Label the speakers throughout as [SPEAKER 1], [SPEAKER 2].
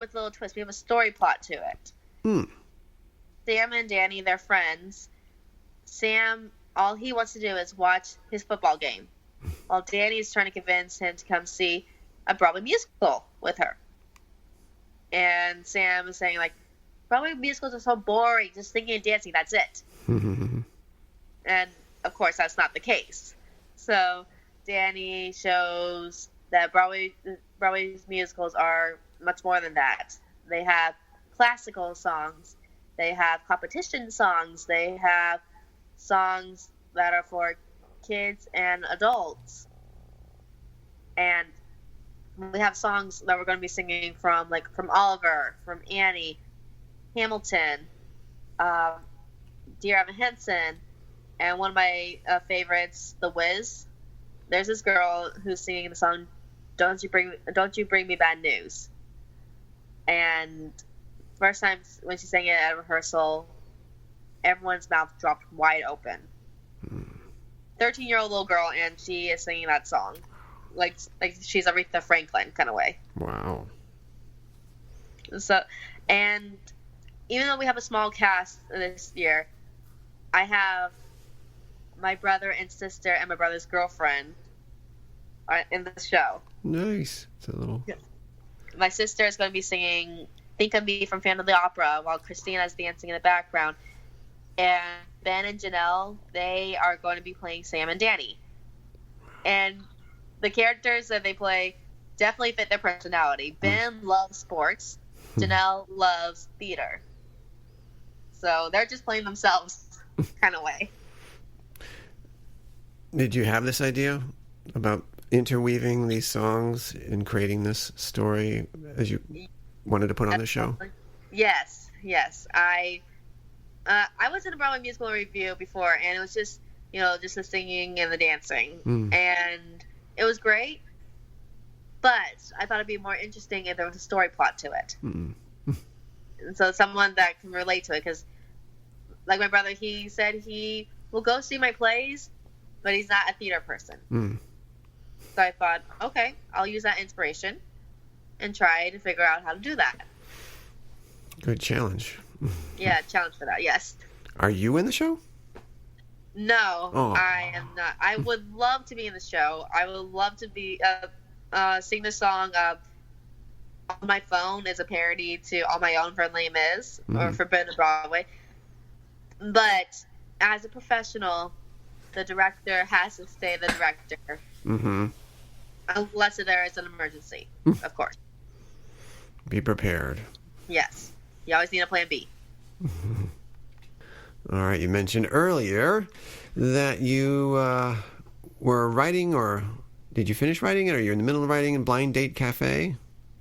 [SPEAKER 1] with a little twist. We have a story plot to it.
[SPEAKER 2] Hmm.
[SPEAKER 1] Sam and Danny, they're friends. Sam, all he wants to do is watch his football game, while Danny's trying to convince him to come see a Broadway musical with her. And Sam is saying, like, Broadway musicals are so boring, just singing and dancing, that's it. And, of course, that's not the case. So Danny shows that Broadway's musicals are much more than that. They have classical songs. They have competition songs. They have songs that are for kids and adults. And we have songs that we're going to be singing from Oliver, from Annie, Hamilton, Dear Evan Hansen, and one of my favorites, The Wiz. There's this girl who's singing the song Don't You Bring Me Bad News. And first time when she sang it at rehearsal, everyone's mouth dropped wide open. 13-year-old little girl, and she is singing that song like she's Aretha Franklin kind of way.
[SPEAKER 2] Wow.
[SPEAKER 1] So, and even though we have a small cast this year, I have my brother and sister and my brother's girlfriend in the show.
[SPEAKER 2] Nice. It's a little...
[SPEAKER 1] My sister is going to be singing Think of Me from Phantom of the Opera, while Christina's dancing in the background. And Ben and Janelle, they are going to be playing Sam and Danny. And the characters that they play definitely fit their personality. Ben loves sports. Janelle loves theater. So they're just playing themselves kind of way.
[SPEAKER 2] Did you have this idea about interweaving these songs and creating this story as you wanted to put on the show?
[SPEAKER 1] Yes. I was in a Broadway musical review before, and it was just the singing and the dancing, and it was great. But I thought it'd be more interesting if there was a story plot to it. And so someone that can relate to it, because like my brother, he said he will go see my plays, but he's not a theater person. So I thought, okay, I'll use that inspiration and try to figure out how to do that.
[SPEAKER 2] Good challenge.
[SPEAKER 1] Yeah, challenge for that, yes.
[SPEAKER 2] Are you in the show?
[SPEAKER 1] No,
[SPEAKER 2] Oh.
[SPEAKER 1] I am not. I would love to be in the show. I would love to be sing the song On My Phone is a parody to On My Own for Les Mis, or Forbidden Broadway. But as a professional, the director has to stay the director. Unless there is an emergency, of course.
[SPEAKER 2] Be prepared.
[SPEAKER 1] Yes. You always need a plan B.
[SPEAKER 2] All right. You mentioned earlier that you were writing, or did you finish writing it, or you're in the middle of writing in Blind Date Cafe?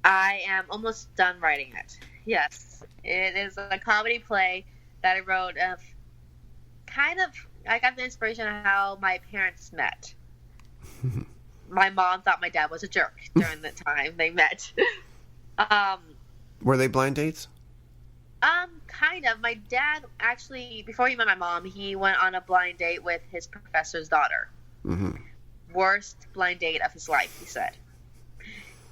[SPEAKER 1] I am almost done writing it. Yes. It is a comedy play that I wrote of I got the inspiration of how my parents met. My mom thought my dad was a jerk during the time they met.
[SPEAKER 2] Were they blind dates?
[SPEAKER 1] Kind of. My dad actually, before he met my mom, he went on a blind date with his professor's daughter. Worst blind date of his life, he said.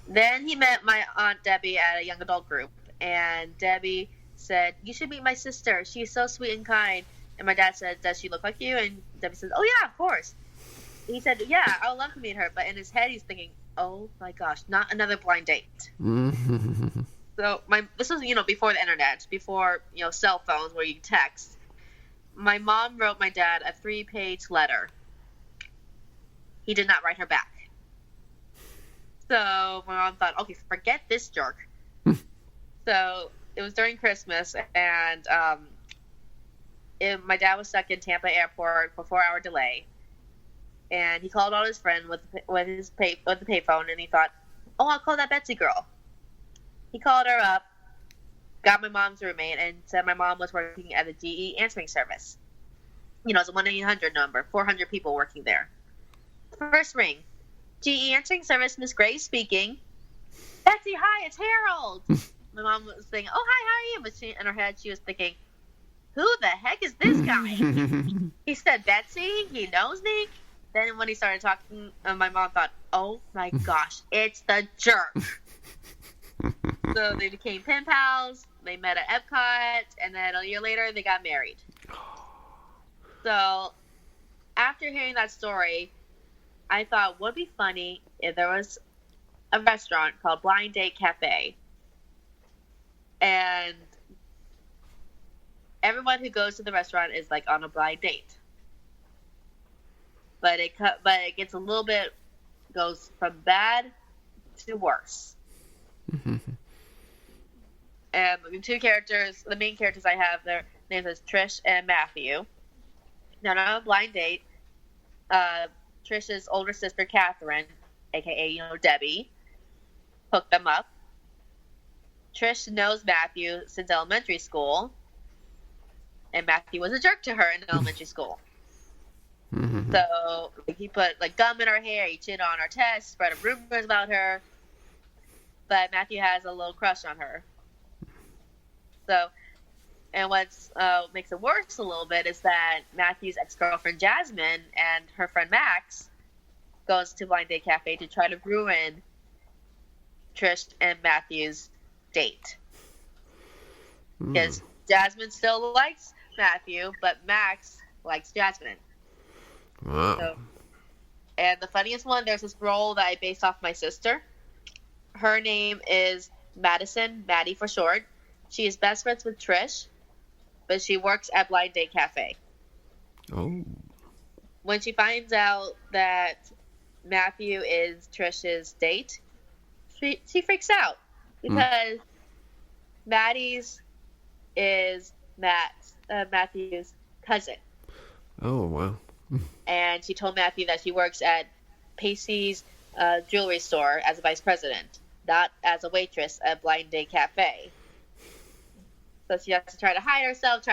[SPEAKER 1] Then he met my Aunt Debbie at a young adult group, and Debbie said, "You should meet my sister. She's so sweet and kind." And my dad said, "Does she look like you?" And Debbie says, "Oh yeah, of course." He said, "Yeah, I would love to meet her." But in his head, he's thinking, "Oh my gosh, not another blind date." So this was, before the internet, before, cell phones where you text. My mom wrote my dad a 3-page letter. He did not write her back. So my mom thought, okay, forget this jerk. So it was during Christmas, and my dad was stuck in Tampa airport for a 4-hour delay. And he called all his friends with the payphone, and he thought, oh, I'll call that Betsy girl. He called her up, got my mom's roommate, and said my mom was working at a GE answering service. It's a 1-800 number, 400 people working there. First ring. GE answering service, Miss Gray speaking. Betsy, hi, it's Harold. My mom was saying, oh, hi, how are you? But in her head, she was thinking, who the heck is this guy? He said, Betsy, he knows me. Then when he started talking, my mom thought, oh my gosh, it's the jerk. So they became pen pals. They met at Epcot, and then a year later they got married. So after hearing that story, I thought, would be funny if there was a restaurant called Blind Date Cafe, and everyone who goes to the restaurant is like on a blind date. But it gets a little bit, goes from bad to worse. And the main characters I have, their names is Trish and Matthew. Now, on a blind date, Trish's older sister, Catherine, aka, Debbie, hooked them up. Trish knows Matthew since elementary school, and Matthew was a jerk to her in elementary school. So he put gum in her hair, he cheated on her test, spread rumors about her, but Matthew has a little crush on her. So, and what makes it worse a little bit is that Matthew's ex-girlfriend Jasmine and her friend Max goes to Blind Date Cafe to try to ruin Trish and Matthew's date. Because Jasmine still likes Matthew, but Max likes Jasmine.
[SPEAKER 2] Wow.
[SPEAKER 1] So, and the funniest one, there's this role that I based off my sister. Her name is Madison, Maddie for short. She is best friends with Trish, but she works at Blind Date Cafe.
[SPEAKER 2] Oh.
[SPEAKER 1] When she finds out that Matthew is Trish's date, she freaks out because Maddie's is Matthew's cousin.
[SPEAKER 2] Oh, wow.
[SPEAKER 1] And she told Matthew that she works at Pacey's jewelry store as a vice president, not as a waitress at Blind Date Cafe. So she has to try to hide herself,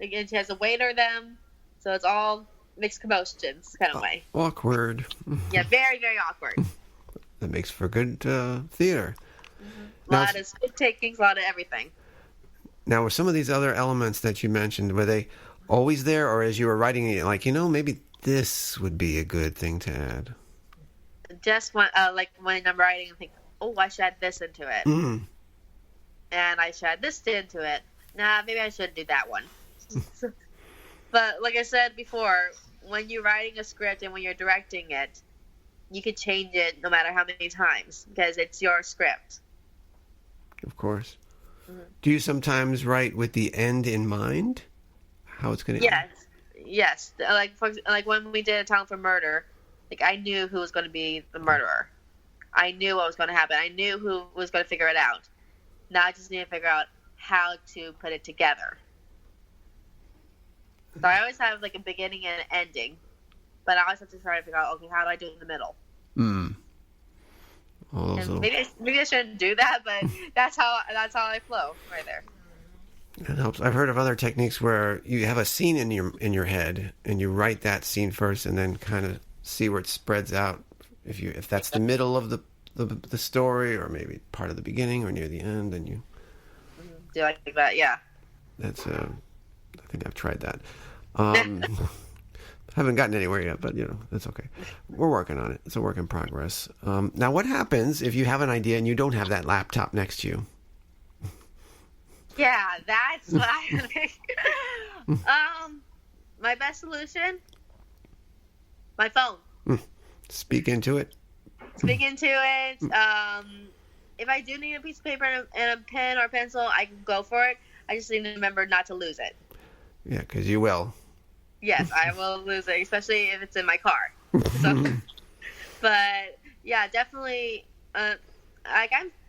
[SPEAKER 1] again, she has to waiter them. So it's all mixed commotions kind of way.
[SPEAKER 2] Awkward.
[SPEAKER 1] Yeah, very, very awkward.
[SPEAKER 2] That makes for good theater.
[SPEAKER 1] A lot of spit takings, a lot of everything.
[SPEAKER 2] Now, were some of these other elements that you mentioned, were they always there, or as you were writing it, maybe this would be a good thing to add?
[SPEAKER 1] Just when I'm writing and think, I should add this into it. And I should add this into it. Nah, maybe I shouldn't do that one. But like I said before, when you're writing a script and when you're directing it, you could change it no matter how many times because it's your script.
[SPEAKER 2] Of course. Do you sometimes write with the end in mind? How it's going to end?
[SPEAKER 1] Yes. Like when we did A Talent for Murder, I knew who was going to be the murderer. I knew what was going to happen. I knew who was going to figure it out. Now I just need to figure out how to put it together. So I always have a beginning and an ending, but I always have to try to figure out, how do I do it in the middle? Maybe I shouldn't do that, but that's how I flow right there.
[SPEAKER 2] It helps. I've heard of other techniques where you have a scene in your head and you write that scene first and then kind of see where it spreads out. If that's the middle of the story or maybe part of the beginning or near the end, and you
[SPEAKER 1] do like that, yeah.
[SPEAKER 2] That's I think I've tried that. Haven't gotten anywhere yet, but that's okay. We're working on it. It's a work in progress. Now, what happens if you have an idea and you don't have that laptop next to you?
[SPEAKER 1] Yeah, that's what I think. My best solution, my phone.
[SPEAKER 2] Speak into it.
[SPEAKER 1] If I do need a piece of paper and a pen or a pencil, I can go for it. I just need to remember not to lose it. Yeah,
[SPEAKER 2] because you will.
[SPEAKER 1] Yes, I will lose it, especially if it's in my car. But yeah, definitely. I'm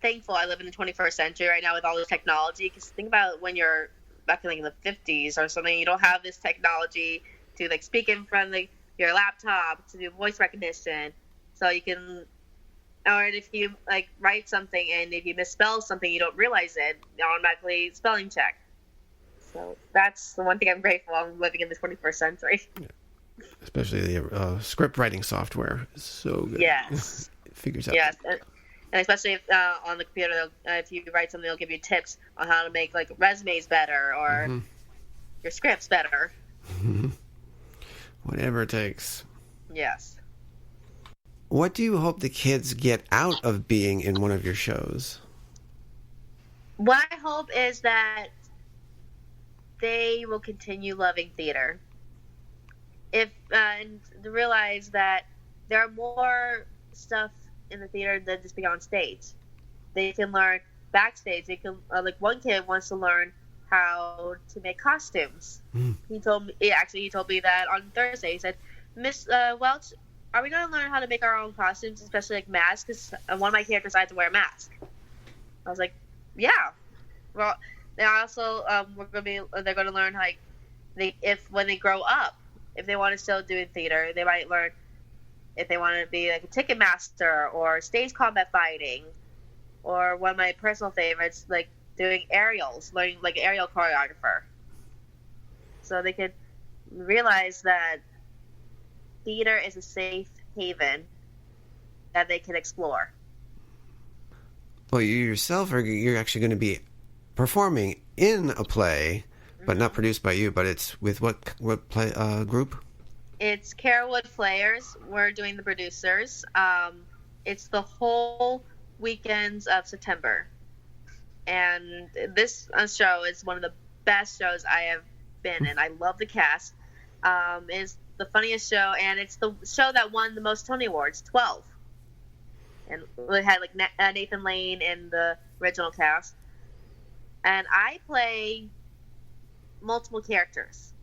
[SPEAKER 1] thankful I live in the 21st century right now with all this technology. Because think about when you're back in the 50s or something, you don't have this technology to speak in front of your laptop to do voice recognition, so you can. Or if you write something and if you misspell something, you don't realize it, you automatically spelling check. So that's the one thing I'm grateful I'm living in the 21st century.
[SPEAKER 2] Yeah. Especially the script writing software is so good.
[SPEAKER 1] Yes.
[SPEAKER 2] It figures out.
[SPEAKER 1] Yes, and especially if on the computer, if you write something, they'll give you tips on how to make resumes better or your scripts better.
[SPEAKER 2] Whatever it takes.
[SPEAKER 1] Yes.
[SPEAKER 2] What do you hope the kids get out of being in one of your shows?
[SPEAKER 1] What I hope is that they will continue loving theater. If and to realize that there are more stuff in the theater than just being on stage. They can learn backstage. They can like one kid wants to learn how to make costumes. He told me that on Thursday. He said, "Miss Welch, are we going to learn how to make our own costumes, especially like masks? Because one of my characters had to wear a mask." I was like, "Yeah." Well, they also they're going to learn like when they grow up, if they want to still do theater, they might learn if they want to be like a ticket master or stage combat fighting, or one of my personal favorites, like doing aerials, learning like aerial choreographer. So they could realize that theater is a safe haven that they can explore.
[SPEAKER 2] Well, you yourself you're actually going to be performing in a play, but not produced by you. But it's with what play group? It's
[SPEAKER 1] Carolwood Players. We're doing the producers. It's the whole weekends of September, and this show is one of the best shows I have been in. I love the cast. It's the funniest show, and it's the show that won the most Tony Awards, 12. And we had like Nathan Lane in the original cast, and I play multiple characters.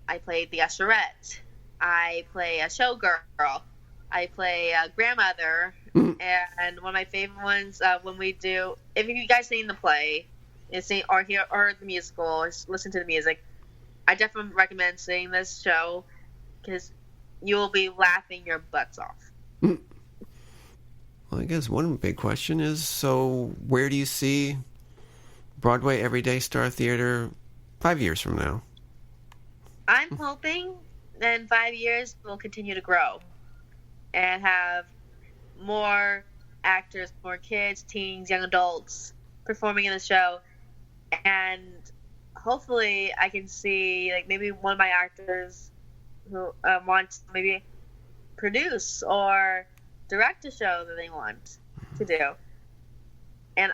[SPEAKER 1] I played the usherette. I play a showgirl. I play a grandmother. And one of my favorite ones when we do, if you guys seen the play, or heard the musical, or listen to the music, I definitely recommend seeing this show because you will be laughing your butts off.
[SPEAKER 2] Well, I guess one big question is, so where do you see Broadway Everyday Star Theater 5 years from now?
[SPEAKER 1] I'm hoping that in 5 years we'll continue to grow and have more actors, more kids, teens, young adults performing in the show, and hopefully I can see like maybe one of my actors who wants to maybe produce or direct a show that they want to do. And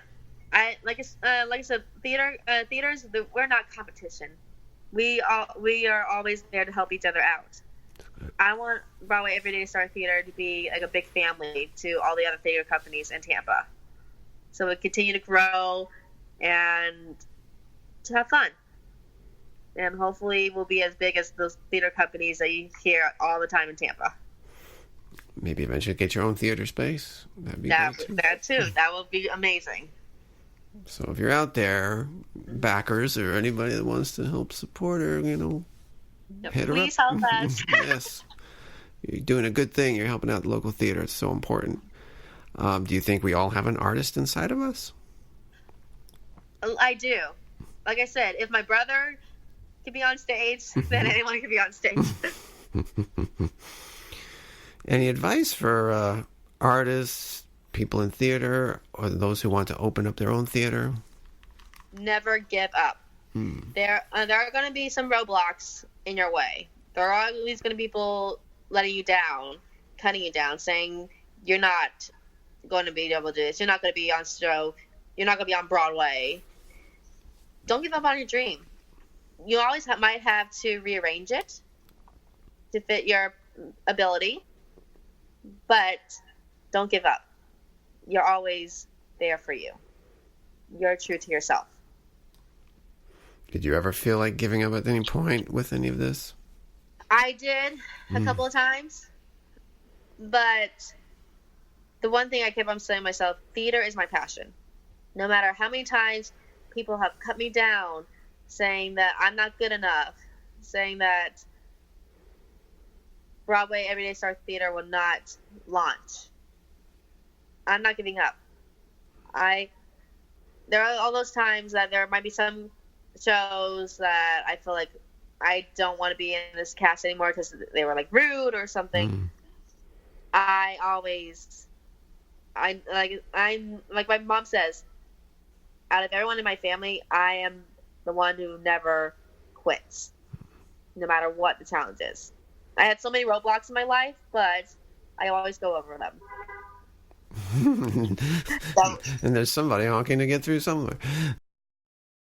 [SPEAKER 1] I like I said, theaters we're not competition. We are always there to help each other out. I want Broadway Everyday Star Theater to be like a big family to all the other theater companies in Tampa. So we continue to grow and to have fun. And hopefully we'll be as big as those theater companies that you hear all the time in Tampa.
[SPEAKER 2] Maybe eventually get your own theater space. That'd be
[SPEAKER 1] great too. That too. That would be amazing.
[SPEAKER 2] So if you're out there, backers or anybody that wants to help support her, hit her up.
[SPEAKER 1] Please help us.
[SPEAKER 2] Yes. You're doing a good thing. You're helping out the local theater. It's so important. Do you think we all have an artist inside of us?
[SPEAKER 1] I do. Like I said, if my brother could be on stage, then anyone could be on stage.
[SPEAKER 2] Any advice for artists, people in theater, or those who want to open up their own theater?
[SPEAKER 1] Never give up. There are going to be some roadblocks in your way. There are always going to be people letting you down, cutting you down, saying you're not going to be able to do this. You're not going to be on show. You're not going to be on Broadway. Don't give up on your dream. You always might have to rearrange it to fit your ability, but don't give up. You're always there for you. You're true to yourself.
[SPEAKER 2] Did you ever feel like giving up at any point with any of this?
[SPEAKER 1] I did a couple of times, but the one thing I kept on saying to myself, theater is my passion. No matter how many times people have cut me down, saying that I'm not good enough, saying that Broadway Everyday Star Theater will not launch, I'm not giving up. There are all those times that there might be some shows that I feel like I don't want to be in this cast anymore because they were like rude or something. I'm like my mom says, out of everyone in my family, I am the one who never quits, no matter what the challenge is. I had so many roadblocks in my life, but I always go over them. So,
[SPEAKER 2] And there's somebody honking to get through somewhere.